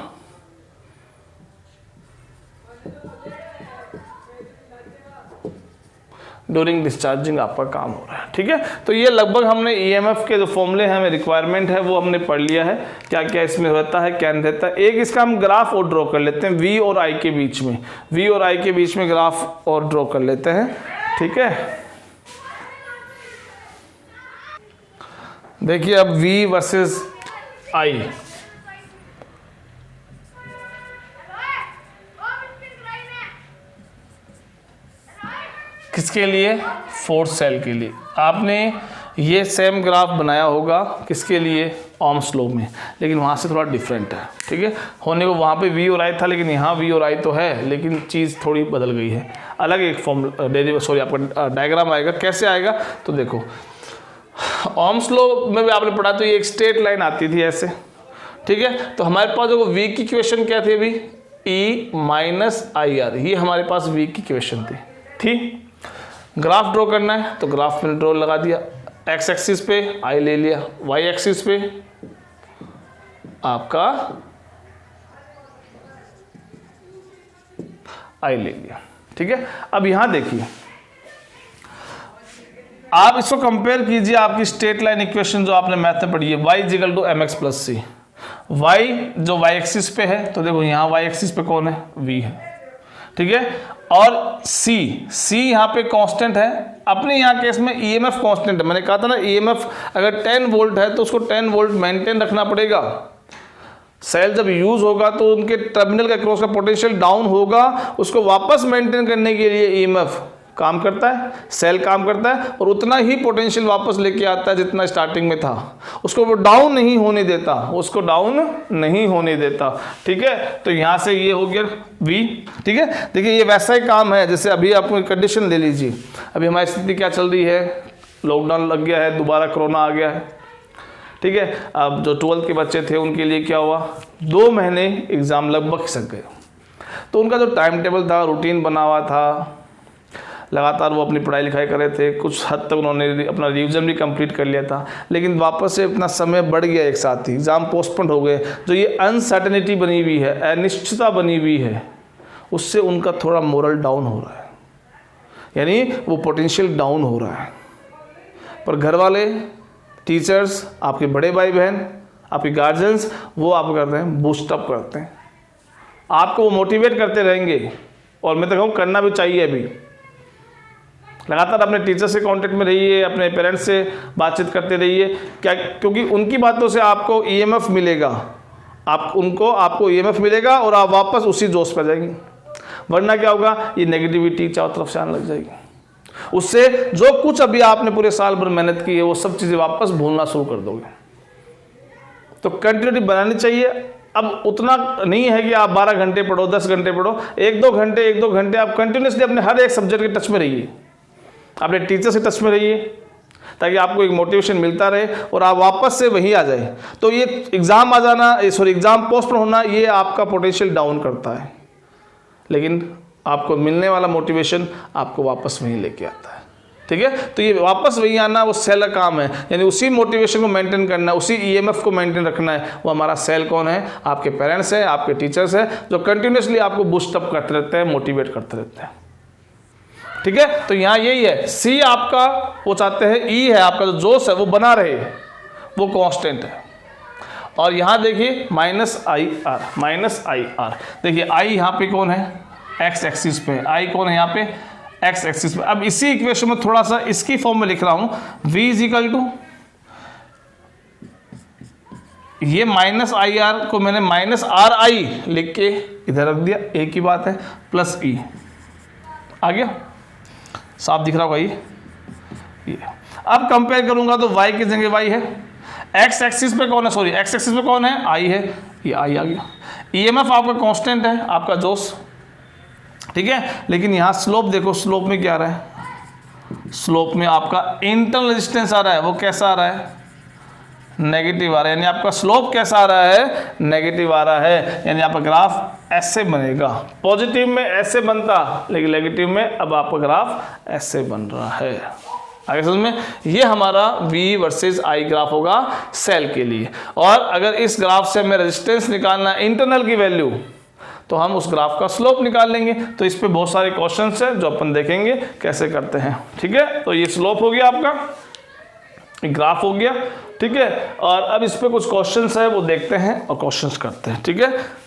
Speaker 1: ड्यूरिंग डिस्चार्जिंग आपका काम हो रहा है। ठीक है, तो ये लगभग हमने ईएमएफ के जो फॉर्मूले हैं, हमें रिक्वायरमेंट है, वो हमने पढ़ लिया है। क्या क्या इसमें रहता है, क्या नहीं रहता है। एक इसका हम ग्राफ और ड्रॉ कर लेते हैं, वी और आई के बीच में, वी और आई के बीच में ग्राफ और ड्रॉ कर लेते हैं। ठीक है, देखिए अब वी वर्सेस आई। किसके लिए? फोर्थ सेल के लिए। आपने ये सेम ग्राफ बनाया होगा किसके लिए? ओम्स लॉ में, लेकिन वहाँ से थोड़ा डिफरेंट है। ठीक है, होने को वहाँ पे वी और आई था, लेकिन यहाँ वी और आई तो है, लेकिन चीज़ थोड़ी बदल गई है। अलग एक आपका डायग्राम आएगा। कैसे आएगा? तो देखो, ओम्स लॉ में भी आपने पढ़ा तो ये एक स्ट्रेट लाइन आती थी ऐसे। ठीक है, तो हमारे पास देखो वी की इक्वेशन क्या थी अभी? E माइनस आई आर, ये हमारे पास वी की इक्वेशन थी। ठीक, ग्राफ ड्रॉ करना है तो ग्राफ में ड्रॉ लगा दिया। एक्स एक्सिस पे आई ले लिया, वाई एक्सिस पे आपका आई ले लिया। ठीक है, अब यहां देखिए, आप इसको कंपेयर कीजिए आपकी स्ट्रेट लाइन इक्वेशन जो आपने मैथ में पढ़ी है, y equal to mx plus C. y जो y एक्सिस पे है, तो देखो यहाँ y एक्सिस पे कौन है? v है। ठीक है, और c यहाँ पे कांस्टेंट है। अपने यहाँ केस में ईएमएफ कांस्टेंट है। मैंने कहा था ना, ईएमएफ अगर 10 वोल्ट है तो उसको 10 वोल्ट मेंटेन रखना पड़ेगा। सेल जब यूज होगा तो उनके टर्मिनल के क्रॉस का पोटेंशियल डाउन होगा, उसको वापस मेंटेन करने के लिए ईएमएफ काम करता है, सेल काम करता है और उतना ही पोटेंशियल वापस लेके आता है जितना स्टार्टिंग में था। उसको वो डाउन नहीं होने देता, उसको डाउन नहीं होने देता। ठीक है, तो यहाँ से ये हो गया V। ठीक है, देखिए ये वैसा ही काम है जैसे अभी आप कंडीशन ले लीजिए, अभी हमारी स्थिति क्या चल रही है, लॉकडाउन लग गया है, दोबारा कोरोना आ गया है। ठीक है, अब जो 12th के बच्चे थे उनके लिए क्या हुआ, 2 महीने एग्ज़ाम लगभग खिसक गए। तो उनका जो टाइम टेबल था, रूटीन बना हुआ था, लगातार वो अपनी पढ़ाई लिखाई कर रहे थे, कुछ हद तक उन्होंने अपना रिवीजन भी कंप्लीट कर लिया था, लेकिन वापस से इतना समय बढ़ गया, एक साथ ही एग्ज़ाम पोस्टपोन हो गए। जो ये अनसर्टेनिटी बनी हुई है, अनिश्चितता बनी हुई है, उससे उनका थोड़ा मोरल डाउन हो रहा है, यानी वो पोटेंशियल डाउन हो रहा है। पर घर वाले, टीचर्स, आपके बड़े भाई बहन, आपके गार्जियंस, वो आप करते हैं बूस्टअप करते हैं, आपको वो मोटिवेट करते रहेंगे। और मैं तो कहूँ करना भी चाहिए। अभी लगातार अपने टीचर से कांटेक्ट में रहिए, अपने पेरेंट्स से बातचीत करते रहिए, क्या, क्योंकि उनकी बातों से आपको EMF मिलेगा, आपको EMF मिलेगा और आप वापस उसी जोश पर जाएंगे। वरना क्या होगा, ये नेगेटिविटी चारों तरफ से आने लग जाएगी। उससे जो कुछ अभी आपने पूरे साल भर मेहनत की है वो सब चीज़ें वापस भूलना शुरू कर दोगे। तो कंटिन्यूटी बनानी चाहिए। अब उतना नहीं है कि आप 12 घंटे पढ़ो, 10 घंटे पढ़ो, 1-2 घंटे आप कंटिन्यूसली अपने हर एक सब्जेक्ट के टच में रहिए, अपने टीचर से टच में रहिए, ताकि आपको एक मोटिवेशन मिलता रहे और आप वापस से वहीं आ जाए। तो ये एग्ज़ाम आ जाना, एग्ज़ाम पोस्टपोन होना, ये आपका पोटेंशियल डाउन करता है, लेकिन आपको मिलने वाला मोटिवेशन आपको वापस वहीं लेके आता है। ठीक है, तो ये वापस वहीं आना वो सेल का काम है, यानी उसी मोटिवेशन को मेंटेन करना, उसी EMF को मेंटेन रखना है। वो हमारा सेल कौन है, आपके पेरेंट्स हैं, आपके टीचर्स हैं, जो कंटिन्यूसली आपको बूस्टअप करते रहते हैं, मोटिवेट करते रहते हैं। ठीक है, तो यहाँ यही है, C आपका वो चाहते हैं, E है आपका जो जोश है वो बना रहे, वो कांस्टेंट है। और यहाँ देखिए -IR, देखिए I यहाँ पे कौन है, X एक्सिस पे, I कौन है यहाँ पे, X एक्सिस पे। अब इसी इक्वेशन में थोड़ा सा इसकी फॉर्म में लिख रहा हूँ, V = ये -IR को मैंने -RI लिख के इधर रख दिया, एक ही बात है, +E आ गया, साफ दिख रहा होगा ये। अब कंपेयर करूंगा तो y की जगह y है, x एक्सिस पे कौन है, x एक्सिस पे कौन है, I है, ये I आ गया। EMF आपका कांस्टेंट है, आपका जोश। ठीक है, लेकिन यहाँ स्लोप देखो, स्लोप में क्या आ रहा है, स्लोप में आपका इंटरनल रेजिस्टेंस आ रहा है, वो कैसा आ रहा है, नेगेटिव आ रहा है, यानी आपका स्लोप कैसा आ रहा है, नेगेटिव आ रहा है, यानी आपका ग्राफ ऐसे बनेगा। पॉजिटिव में ऐसे बनता, लेकिन नेगेटिव में अब आपका ग्राफ ऐसे बन रहा है। आगे समझ में, ये हमारा V वर्सेस I ग्राफ होगा सेल के लिए। और अगर इस ग्राफ से हमें रेजिस्टेंस निकालना है, इंटरनल की वैल्यू, तो हम उस ग्राफ का स्लोप निकाल लेंगे। तो इस पे बहुत सारे क्वेश्चंस हैं जो अपन देखेंगे कैसे करते हैं। ठीक है, तो ये स्लोप हो गया आपका, ग्राफ हो गया। ठीक है, और अब इस पे कुछ क्वेश्चंस है वो देखते हैं और क्वेश्चंस करते हैं। ठीक है,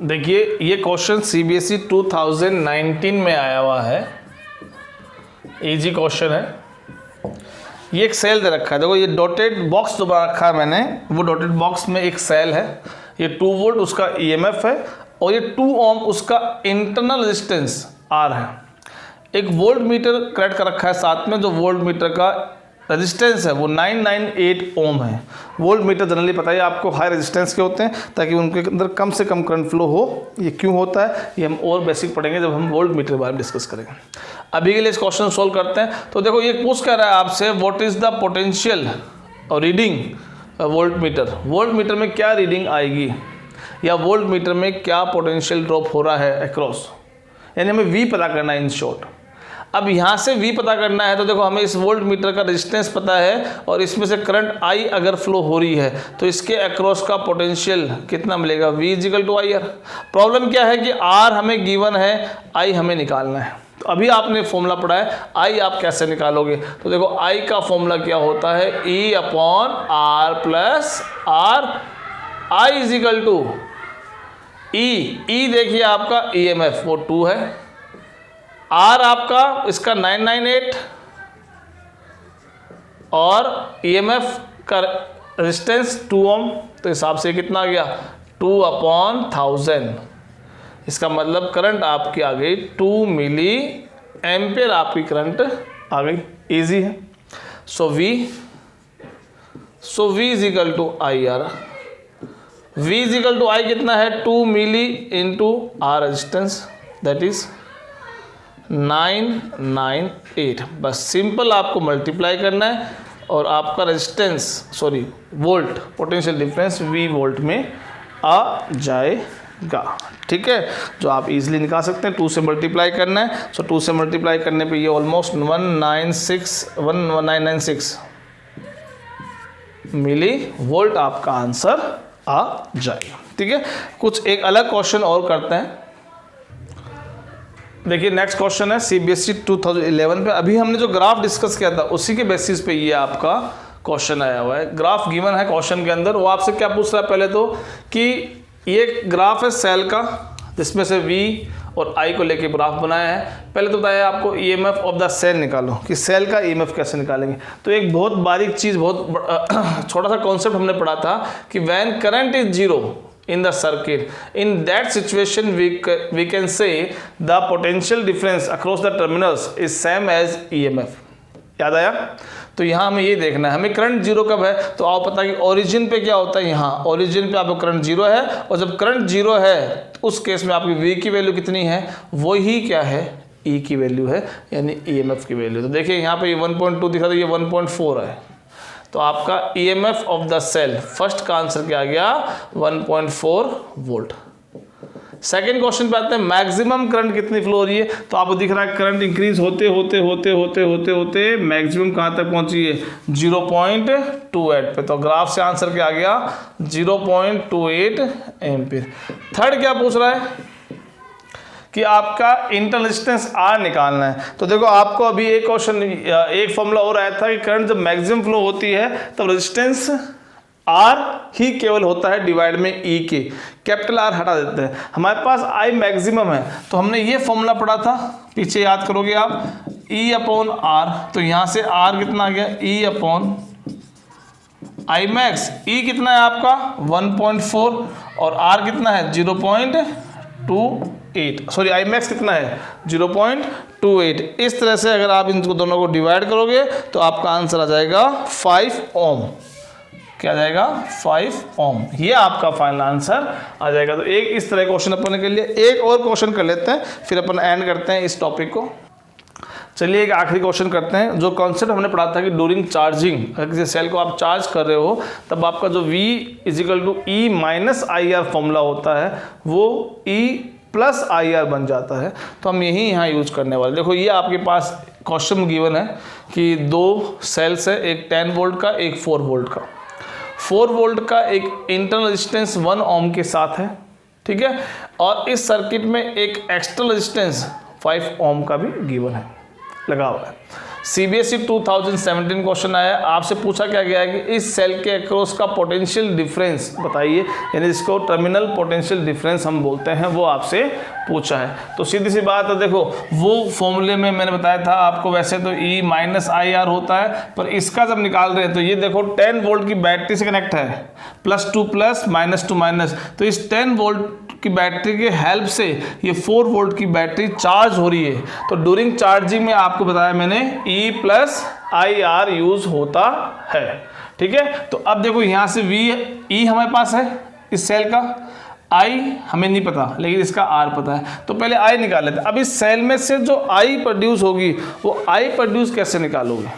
Speaker 1: देखिए ये क्वेश्चन CBSE 2019 में आया हुआ है, इजी क्वेश्चन है। ये एक सेल दे रखा है, देखो ये डॉटेड बॉक्स जो बना रखा है मैंने, वो डॉटेड बॉक्स में एक सेल है, ये 2 वोल्ट उसका EMF है और ये 2 ओम उसका इंटरनल रेजिस्टेंस R है। एक वोल्ट मीटर कनेक्ट कर रखा है साथ में, जो वोल्ट मीटर का रेजिस्टेंस है वो 998 ओम है। वोल्ट मीटर जनरली पता है आपको हाई रेजिस्टेंस के होते हैं, ताकि उनके अंदर कम से कम करंट फ्लो हो। ये क्यों होता है ये हम और बेसिक पढ़ेंगे जब हम वोल्ट मीटर के बारे में डिस्कस करेंगे। अभी के लिए इस क्वेश्चन सोल्व करते हैं। तो देखो ये पूछ कर रहा है आपसे, व्हाट इज द पोटेंशियल और reading volt meter, volt meter में क्या रीडिंग आएगी, या वोल्ट मीटर में क्या पोटेंशियल ड्रॉप हो रहा है अक्रॉस, यानी हमें V पता करना है इन शॉर्ट। अब यहाँ से V पता करना है, तो देखो हमें इस वोल्ट मीटर का रेजिस्टेंस पता है और इसमें से करंट I अगर फ्लो हो रही है तो इसके अक्रॉस का पोटेंशियल कितना मिलेगा, V = IR। प्रॉब्लम क्या है कि R हमें गिवन है, I हमें निकालना है। तो अभी आपने फॉर्मूला पढ़ा है, I आप कैसे निकालोगे, तो देखो I का फॉर्मूला क्या होता है, E/R + R, I = E देखिए आपका EMF वो 2 है, R आपका इसका 998 और EMF का रेजिस्टेंस 2 ओम, तो हिसाब से कितना आ गया 2/1000। इसका मतलब करंट आपकी आ गई 2 मिली एम्पियर आपकी करंट आ गई। इजी है। So V is equal to I R. V is equal to I कितना है 2 milli into R resistance, that is 998। बस सिंपल आपको मल्टीप्लाई करना है और आपका resistance volt potential difference V volt में आ जाएगा। ठीक है, जो आप इजीली निकाल सकते हैं। 2 से मल्टीप्लाई करना है, सो 2 से मल्टीप्लाई करने पे ये ऑलमोस्ट 1996 मिली वोल्ट आपका आंसर आ जाएगा। ठीक है, कुछ एक अलग क्वेश्चन और करते हैं। देखिए नेक्स्ट क्वेश्चन है CBSE 2011 पे। अभी हमने जो ग्राफ डिस्कस किया था उसी के बेसिस पे ये आपका क्वेश्चन आया हुआ है। ग्राफ गिवन है क्वेश्चन के अंदर। वो आपसे क्या पूछ रहा है पहले तो कि ये ग्राफ है सेल का, जिसमें से V और I को लेके ग्राफ बनाया है। पहले तो बताया आपको EMF ऑफ द सेल निकालो, कि सेल का EMF कैसे निकालेंगे। तो एक बहुत बारीक चीज़, बहुत छोटा सा कॉन्सेप्ट हमने पढ़ा था कि when current is zero in the circuit, in that situation we can say the potential difference across the terminals is same as EMF। याद आया? तो यहाँ हमें ये देखना है, हमें करंट जीरो कब है। तो आप पता है कि ओरिजिन पे क्या होता है, यहाँ ओरिजिन पे आपको करंट जीरो है, और जब करंट जीरो है तो उस केस में आपकी V की वैल्यू कितनी है, वही क्या है E की वैल्यू है, यानी EMF की वैल्यू। तो देखिए यहाँ पे ये 1.2 दिखा था, ये 1.4 है। तो आपका EMF of the cell first का आंसर क्या आ गया 1.4 वोल्ट। सेकेंड क्वेश्चन पे आते हैं, मैक्सिमम करंट कितनी फ्लो हो रही है। तो आपको दिख रहा है करंट इंक्रीज होते होते मैक्सिमम कहाँ तक पहुंची है 0.28 पे। तो ग्राफ से आंसर क्या आ गया 0.28 एम्पीयर। थर्ड क्या पूछ रहा है कि आपका इंटरनल रेजिस्टेंस R निकालना है। तो देखो आपको अभी एक क्वेश्चन, एक फॉर्मूला और आया था कि करंट जब मैक्सिमम फ्लो होती है तब रेजिस्टेंस R ही केवल होता है डिवाइड में E के, कैपिटल R हटा देते हैं। हमारे पास I मैक्सिमम है, तो हमने ये फॉर्मूला पढ़ा था, पीछे याद करोगे आप, E अपॉन R। तो यहाँ से R कितना आ गया E upon I max. E कितना है आपका 1.4 और R कितना है 0.28, सॉरी I मैक्स कितना है 0.28। इस तरह से अगर आप इनको दोनों को डिवाइड करोगे तो आपका आंसर आ जाएगा 5 ओम। क्या आ जाएगा 5 ओम, ये आपका फाइनल आंसर आ जाएगा। तो एक इस तरह क्वेश्चन अपन के लिए एक और क्वेश्चन कर लेते हैं, फिर अपन एंड करते हैं इस टॉपिक को। चलिए एक आखिरी क्वेश्चन करते हैं। जो कॉन्सेप्ट हमने पढ़ा था कि ड्यूरिंग चार्जिंग, अगर किसी सेल को आप चार्ज कर रहे हो तब आपका जो V is equal to E minus I R formula होता है वो E प्लस आई आर बन जाता है। तो हम यही यहाँ यूज करने वाले। देखो ये आपके पास क्वेश्चन गिवन है कि दो सेल्स है, एक 10 वोल्ट का, एक 4 वोल्ट का। 4 वोल्ट का एक इंटरनल रेजिस्टेंस 1 ओम के साथ है, ठीक है, और इस सर्किट में एक एक्सटर्नल रेजिस्टेंस 5 ओम का भी गिवन है, लगा हुआ है। CBSE 2017 क्वेश्चन आया, आपसे पूछा क्या गया है कि इस सेल के अक्रॉस का पोटेंशियल डिफरेंस बताइए, यानी जिसको टर्मिनल पोटेंशियल डिफरेंस हम बोलते हैं, वो आपसे पूछा है। तो सीधी सी बात है, देखो वो फॉर्मूले में मैंने बताया था आपको, वैसे तो E माइनस आई आर होता है, पर इसका जब निकाल रहे हैं तो ये देखो 10 वोल्ट की बैटरी से कनेक्ट है, +2 प्लस -2 माइनस। तो इस 10 वोल्ट की बैटरी के हेल्प से ये 4 वोल्ट की बैटरी चार्ज हो रही है। तो ड्यूरिंग चार्जिंग में आपको बताया मैंने E plus I are use होता है, ठीक है। तो अब देखो यहाँ से E हमारे पास है इस सेल का, I हमें नहीं पता लेकिन इसका R पता है, तो पहले I निकाल लेते हैं। अब इस सेल में से जो I प्रोड्यूस होगी वो I प्रोड्यूस कैसे निकालोगे।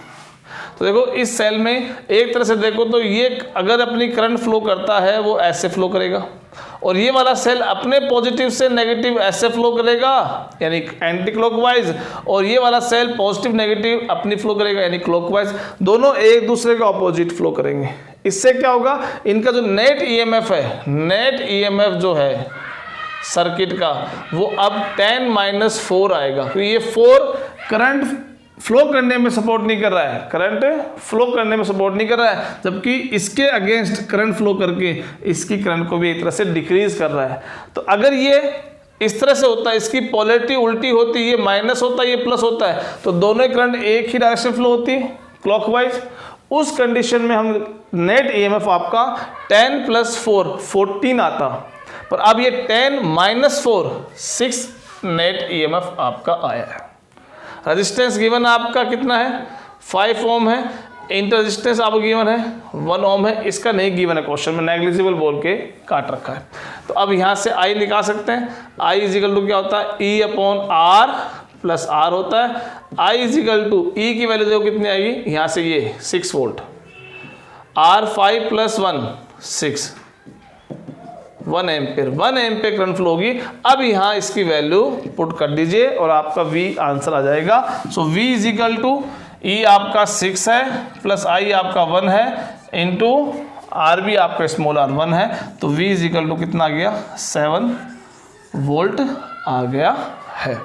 Speaker 1: तो देखो इस सेल में एक तरह से देखो तो ये अगर अपनी करंट फ्लो करता है वो ऐसे फ्लो करेगा, और ये वाला सेल अपने पॉजिटिव से नेगेटिव ऐसे फ्लो करेगा यानी एंटी क्लॉकवाइज, और ये वाला सेल पॉजिटिव नेगेटिव अपनी फ्लो करेगा यानी क्लॉकवाइज। दोनों एक दूसरे के ऑपोजिट फ्लो करेंगे। इससे क्या होगा, इनका जो नेट ईएमएफ है, नेट ईएमएफ जो है सर्किट का, वो अब 10-4 आएगा, क्योंकि ये 4 करंट फ्लो करने में सपोर्ट नहीं कर रहा है, करंट फ्लो करने में सपोर्ट नहीं कर रहा है, जबकि इसके अगेंस्ट करंट फ्लो करके इसकी करंट को भी एक तरह से डिक्रीज कर रहा है। तो अगर ये इस तरह से होता है, इसकी पोलैरिटी उल्टी होती है, ये माइनस होता है, ये प्लस होता है, तो दोनों करंट एक ही डायरेक्शन फ्लो होती है क्लॉकवाइज। उस कंडीशन में हम नेट ईएमएफ आपका 10 + 4 14 आता, पर अब ये 10 - 4 6 नेट ईएमएफ आपका आया है। रेजिस्टेंस गिवन आपका कितना है 5 ओम है, इंटर रेजिस्टेंस आपको गिवन है 1 ओम है, इसका नहीं गिवन है क्वेश्चन में, नेग्लिजिबल बोल के काट रखा है। तो अब यहाँ से आई निकाल सकते हैं, आई इजिकल टू क्या होता है E/R प्लस R होता है। आई इजिकल टू ई की वैल्यू देखो कितनी आएगी, यहाँ से ये 6 volt, R 5 + 1 6 1 ampere, 1 ampere current flow होगी। अब यहाँ इसकी वैल्यू पुट कर दीजिए और आपका V आंसर आ जाएगा। सो V इजिकल टू ई आपका 6 है प्लस आई आपका 1 है इंटू आर भी आपका स्मॉल r 1 है, तो V इजिकल टू कितना आ गया 7 वोल्ट आ गया है।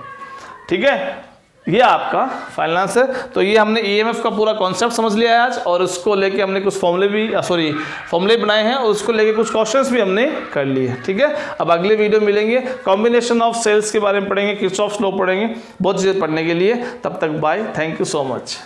Speaker 1: ठीक है, ये आपका फाइनल आंसर। तो ये हमने ईएमएफ का पूरा कॉन्सेप्ट समझ लिया है आज, और उसको लेके हमने कुछ फॉर्मूले बनाए हैं और उसको लेके कुछ क्वेश्चंस भी हमने कर लिए। ठीक है, अब अगले वीडियो मिलेंगे, कॉम्बिनेशन ऑफ सेल्स के बारे में पढ़ेंगे, किरचॉफ्स लॉ पढ़ेंगे, बहुत चीज़ें पढ़ने के लिए। तब तक bye, thank you so much.